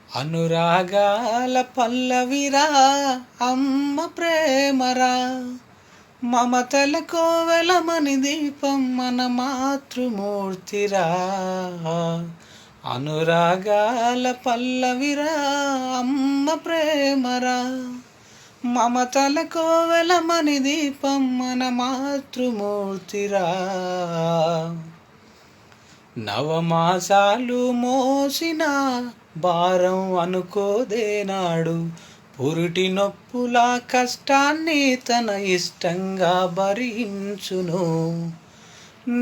అనురాగాల పల్లవిరా అమ్మ ప్రేమరా, మమతల కోవెలమణి దీపం మన మాతృమూర్తిరా. అనురాగాల పల్లవిరా అమ్మ ప్రేమరా, మమతల కోవెలమణి దీపం మన మాతృమూర్తిరా. నవమాసాలు మోసిన భారం అనుకోదేనాడు, పురిటి నొప్పుల కష్టాన్ని తన ఇష్టంగా భరించును.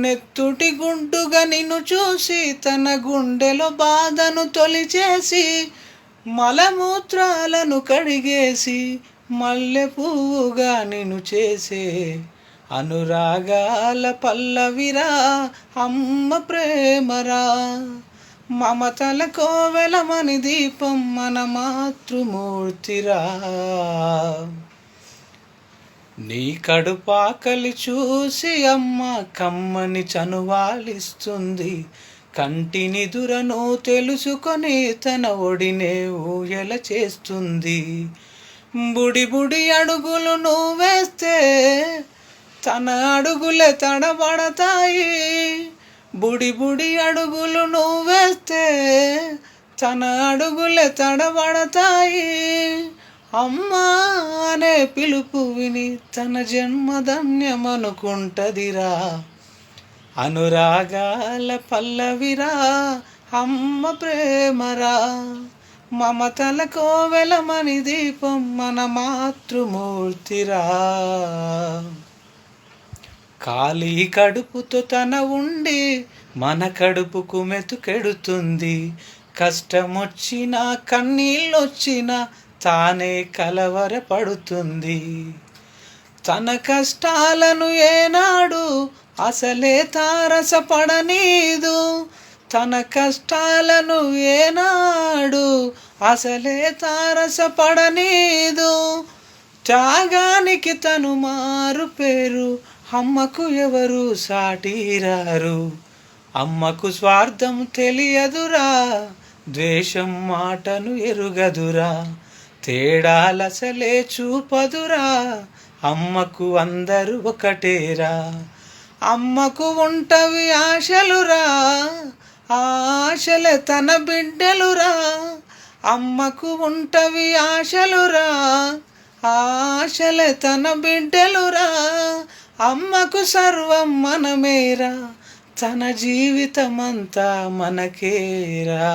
నెత్తుటి గుడ్డుగా నిన్ను చూసి తన గుండెలో బాధను తొలిచేసి, మలమూత్రాలను కడిగేసి మల్లె పువ్వుగా నిన్ను చేసే అనురాగాల పల్లవిరా అమ్మ ప్రేమరా, మమతల కోవెలమణి దీపం మన మాతృమూర్తిరా. నీ కడుపాకలి చూసి అమ్మ కమ్మని చనువాలిస్తుంది, కంటిని దురను తెలుసుకొని తన ఒడినే ఊయల చేస్తుంది. బుడి బుడి అడుగులు నువ్వు వేస్తే తన అడుగులే తడబడతాయి, బుడి బుడి అడుగులు నువ్వు వేస్తే తన అడుగులే తడబడతాయి. అమ్మా అనే పిలుపు విని తన జన్మధన్యమనుకుంటదిరా. అనురాగాల పల్లవిరా అమ్మ ప్రేమరా, మమతల కోవెలమణి దీపం మన మాతృమూర్తిరా. ఖాళీ కడుపుతో తన ఉండి మన కడుపుకు మెతుకెడుతుంది. కష్టమొచ్చినా కన్నీళ్ళొచ్చినా తానే కలవరపడుతుంది. తన కష్టాలను ఏనాడు అసలే తారసపడనీదు, తన కష్టాలను ఏనాడు అసలే తారసపడనీదు. త్యాగానికి తను మారు పేరు, అమ్మకు ఎవరు సాటిరారు. అమ్మకు స్వార్థం తెలియదురా, ద్వేషం మాటను ఎరుగదురా, తేడాలసలే చూపదురా. అమ్మకు అందరూ ఒకటేరా. అమ్మకు ఉంటవి ఆశలురా, ఆశలే తన బిడ్డలురా. అమ్మకు ఉంటవి ఆశలురా, ఆశలే తన బిడ్డలురా. అమ్మకు సర్వం మనమేరా, తన జీవితమంతా మనకేరా.